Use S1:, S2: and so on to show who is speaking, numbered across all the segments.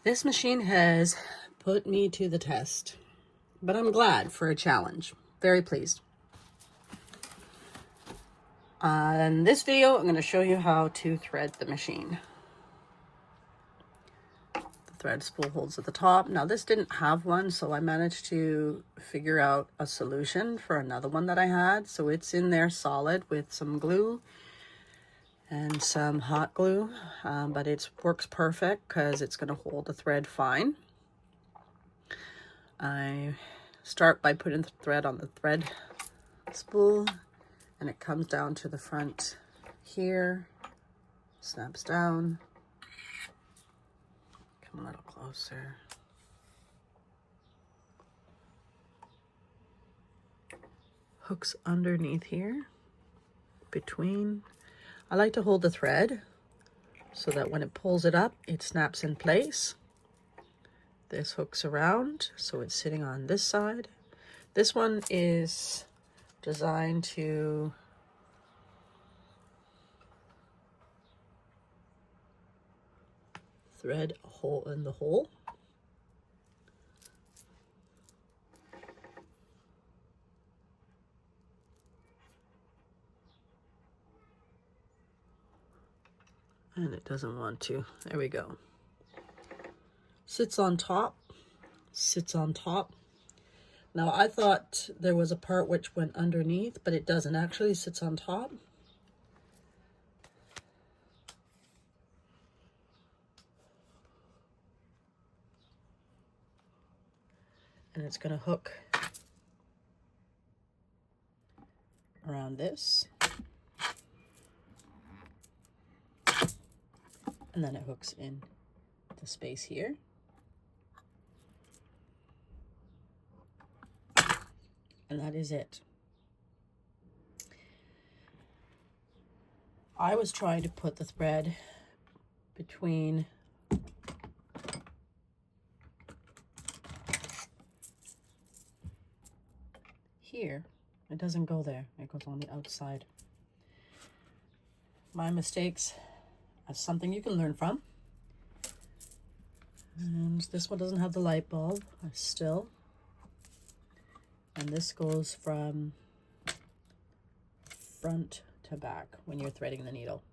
S1: This machine has put me to the test, but I'm glad for a challenge. Very pleased. In this video, I'm going to show you how to thread the machine. The thread spool holds at the top. Now this didn't have one, so I managed to figure out a solution for another one that I had. So it's in there solid with some glue and some hot glue, but it works perfect because it's going to hold the thread fine. I start by putting the thread on the thread spool, and it comes down to the front here, snaps down. Come a little closer. Hooks underneath here, between. I like to hold the thread so that when it pulls it up, it snaps in place. This hooks around, so it's sitting on this side. This one is designed to thread a hole in the hole. And it doesn't want to. There we go. Sits on top, sits on top. Now I thought there was a part which went underneath, but it doesn't. Actually sits on top. And it's going to hook around this. And then it hooks in the space here. And that is it. I was trying to put the thread between here. It doesn't go there. It goes on the outside. My mistakes are something you can learn from. And this one doesn't have the light bulb still. And this goes from front to back when you're threading the needle.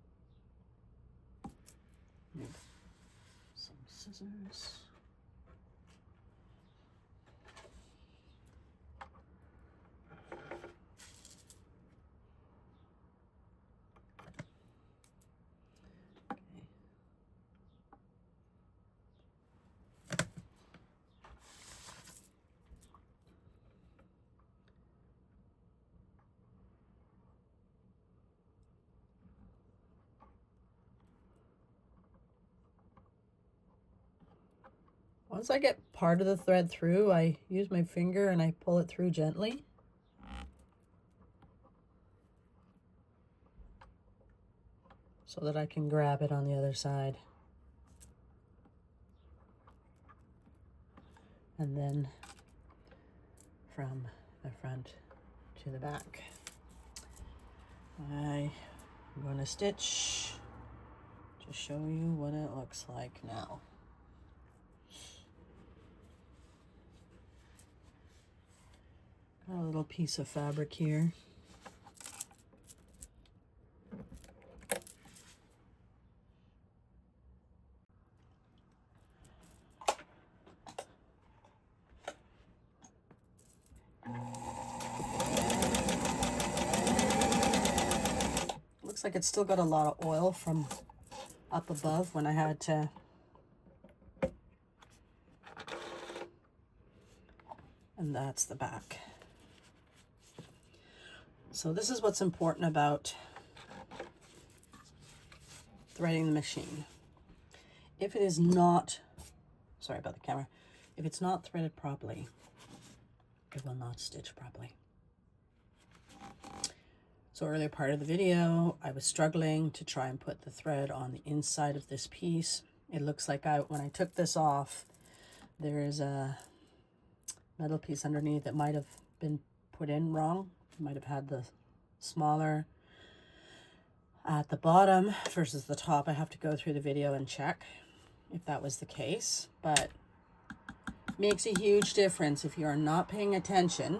S1: Some scissors. Once I get part of the thread through, I use my finger and I pull it through gently. So that I can grab it on the other side. And then from the front to the back. I'm going to stitch to show you what it looks like now. Got a little piece of fabric here. Looks like it's still got a lot of oil from up above when I had to and that's the back. So this is what's important about threading the machine. If it is not, sorry about the camera, if it's not threaded properly, it will not stitch properly. So earlier part of the video, I was struggling to try and put the thread on the inside of this piece. It looks like when I took this off, there is a metal piece underneath that might have been put in wrong. Might have had the smaller at the bottom versus the top. I have to go through the video and check. if that was the case, but makes a huge difference if you're not paying attention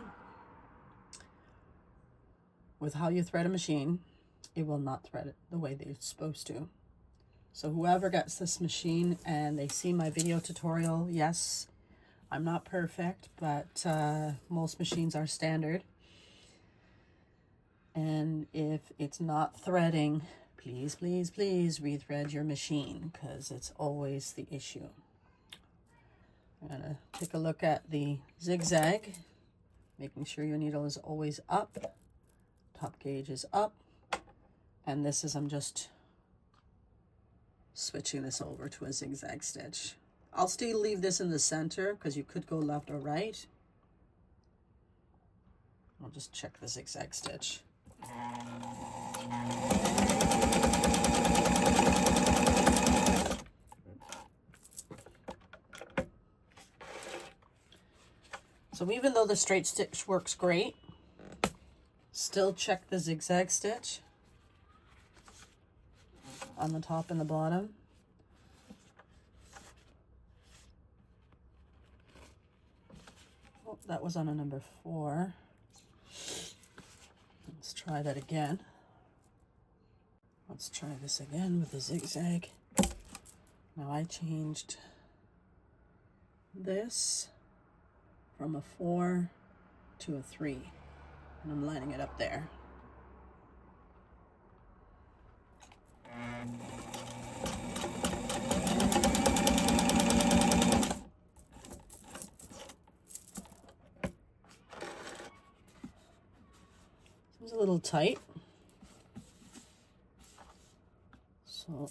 S1: with how you thread a machine. It will not thread it the way that it's supposed to. So whoever gets this machine and they see my video tutorial, yes, I'm not perfect, but most machines are standard. And if it's not threading, please, please, please rethread your machine, because it's always the issue. I'm gonna take a look at the zigzag, making sure your needle is always up, top gauge is up, and this is, I'm just switching this over to a zigzag stitch. I'll still leave this in the center because you could go left or right. I'll just check the zigzag stitch. So even though the straight stitch works great, still check the zigzag stitch on the top and the bottom. Oh, that was on a number 4. Let's try that again. Let's try this again with the zigzag. Now I changed this from a 4 to a 3, and I'm lining it up there. It's a little tight, so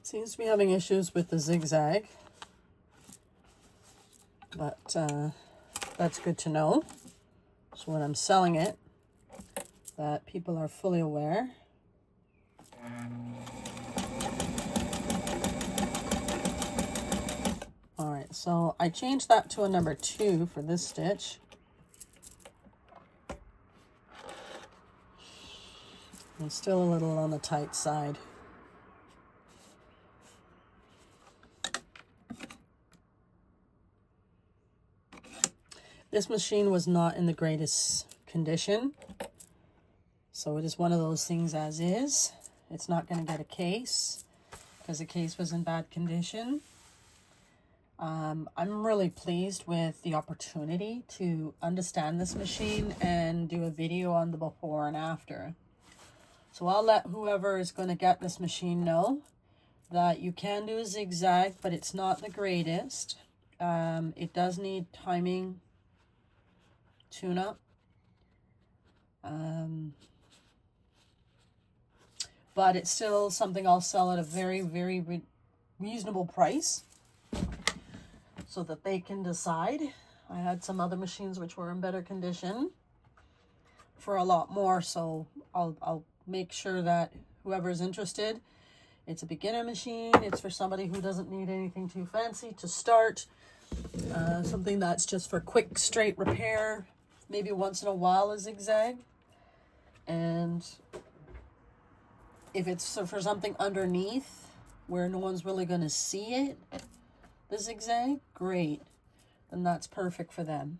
S1: seems to be having issues with the zigzag, but that's good to know. So when I'm selling it, that people are fully aware. All right, so I changed that to a number 2 for this stitch. And still a little on the tight side. This machine was not in the greatest condition, so it is one of those things as is. It's not going to get a case because the case was in bad condition. I'm really pleased with the opportunity to understand this machine and do a video on the before and after. So I'll let whoever is going to get this machine know that you can do a zigzag, but it's not the greatest. It does need timing, tune-up. But it's still something I'll sell at a very, very reasonable price so that they can decide. I had some other machines which were in better condition for a lot more, so I'll make sure that whoever is interested, it's a beginner machine. It's for somebody who doesn't need anything too fancy to start. Something that's just for quick, straight repair, maybe once in a while a zigzag. And if it's for something underneath where no one's really going to see it, the zigzag, great. Then that's perfect for them.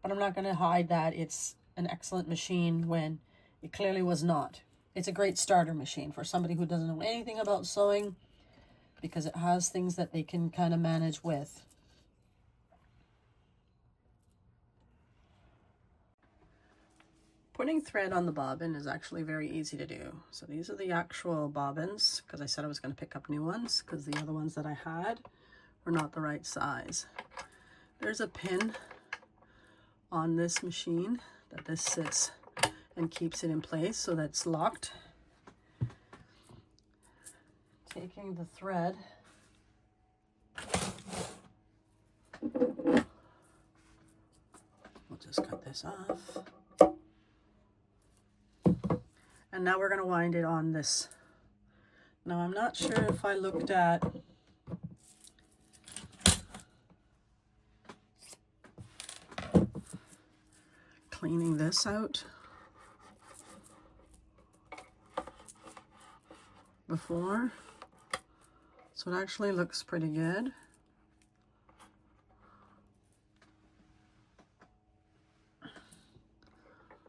S1: But I'm not going to hide that it's an excellent machine when it clearly was not. It's a great starter machine for somebody who doesn't know anything about sewing, because it has things that they can kind of manage with. Putting thread on the bobbin is actually very easy to do. So these are the actual bobbins, because I said I was going to pick up new ones because the other ones that I had were not the right size. There's a pin on this machine that this sits and keeps it in place so that's locked. Taking the thread, we'll just cut this off. And now we're going to wind it on this. Now I'm not sure if I looked at cleaning this out before, so it actually looks pretty good.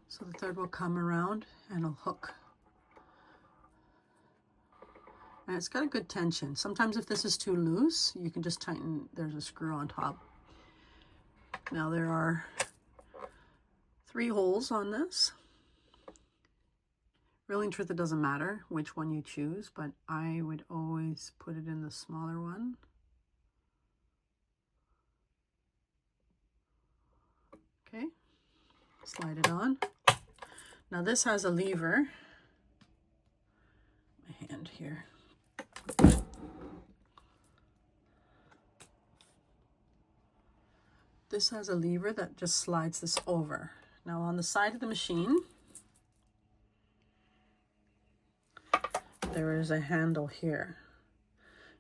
S1: So the thread will come around and it'll hook. And it's got a good tension. Sometimes if this is too loose, you can just tighten, there's a screw on top. Now there are 3 holes on this. Really in truth, it doesn't matter which one you choose, but I would always put it in the smaller one. Okay, slide it on. Now this has a lever. My hand here. This has a lever that just slides this over. Now on the side of the machine, there is a handle here.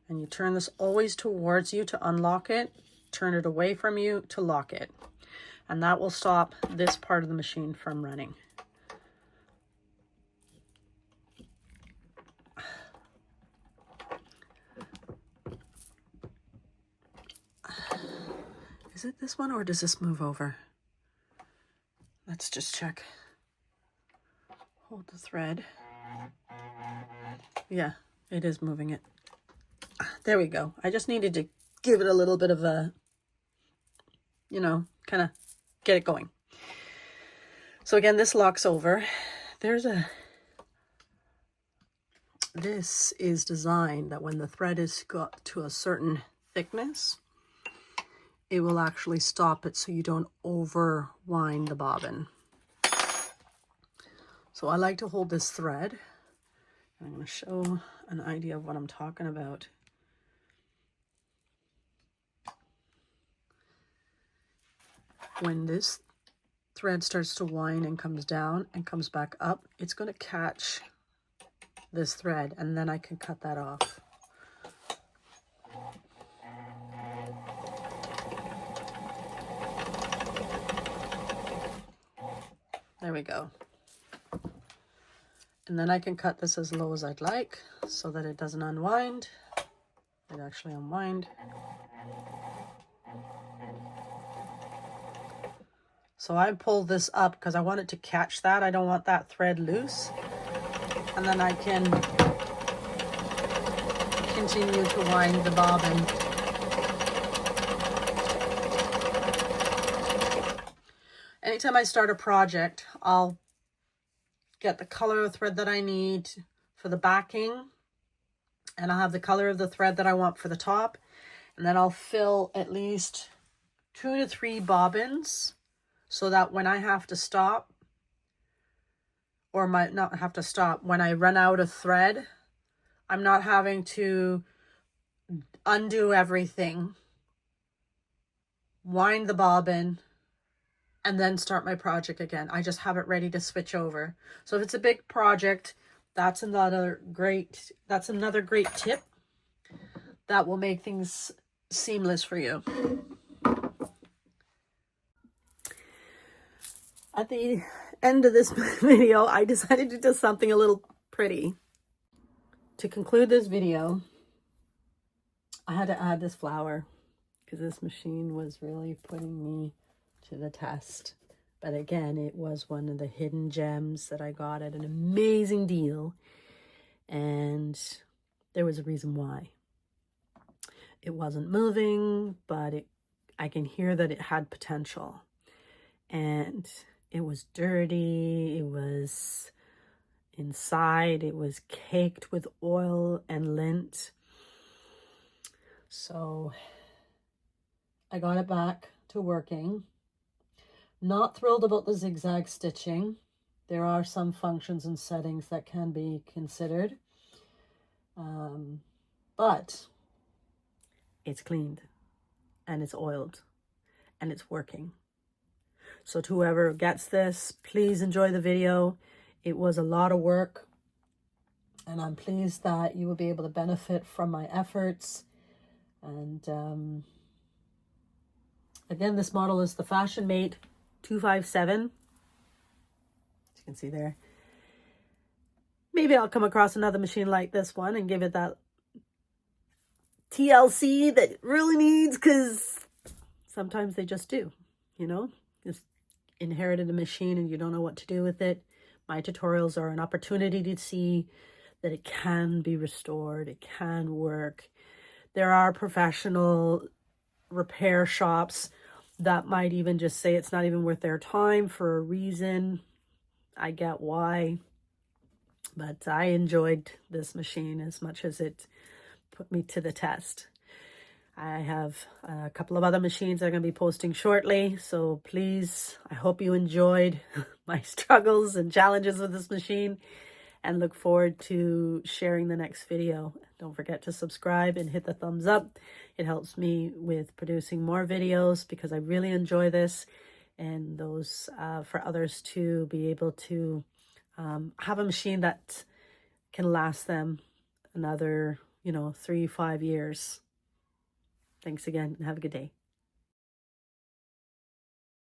S1: And you turn this always towards you to unlock it, turn it away from you to lock it. And that will stop this part of the machine from running. Is it this one or does this move over? Let's just check. Hold the thread. Yeah, it is moving it. There we go. I just needed to give it a little bit of a, you know, kind of get it going. So again, this locks over. This is designed that when the thread is got to a certain thickness, it will actually stop it so you don't over wind the bobbin. So I like to hold this thread. I'm going to show an idea of what I'm talking about. When this thread starts to wind and comes down and comes back up, it's going to catch this thread and then I can cut that off. There we go. And then I can cut this as low as I'd like so that it doesn't unwind. It actually unwind. So I pull this up because I want it to catch that. I don't want that thread loose. And then I can continue to wind the bobbin. Anytime I start a project, I'll get the color of thread that I need for the backing, and I'll have the color of the thread that I want for the top, and then I'll fill at least 2 to 3 bobbins so that when I have to stop, or might not have to stop, when I run out of thread, I'm not having to undo everything, wind the bobbin, and then start my project again. I just have it ready to switch over. So if it's a big project, that's another great tip that will make things seamless for you. At the end of this video, I decided to do something a little pretty. To conclude this video, I had to add this flower because this machine was really putting me to the test. But again, it was one of the hidden gems that I got at an amazing deal, and there was a reason why. It wasn't moving, but I can hear that it had potential. And it was dirty, it was inside, it was caked with oil and lint. So I got it back to working. Not thrilled about the zigzag stitching. There are some functions and settings that can be considered. But it's cleaned and it's oiled and it's working. So to whoever gets this, please enjoy the video. It was a lot of work, and I'm pleased that you will be able to benefit from my efforts. And again, this model is the Fashion Mate 257. can see there. Maybe I'll come across another machine like this one and give it that TLC that it really needs, because sometimes they just do, you know, just inherited a machine and you don't know what to do with it. My tutorials are an opportunity to see that it can be restored, it can work. There are professional repair shops that might even just say it's not even worth their time for a reason. I get why, but I enjoyed this machine as much as it put me to the test. I have a couple of other machines I'm going to be posting shortly, so please, I hope you enjoyed my struggles and challenges with this machine, and look forward to sharing the next video. Don't forget to subscribe and hit the thumbs up. It helps me with producing more videos because I really enjoy this, and those for others to be able to have a machine that can last them another, 3-5 years. Thanks again and have a good day.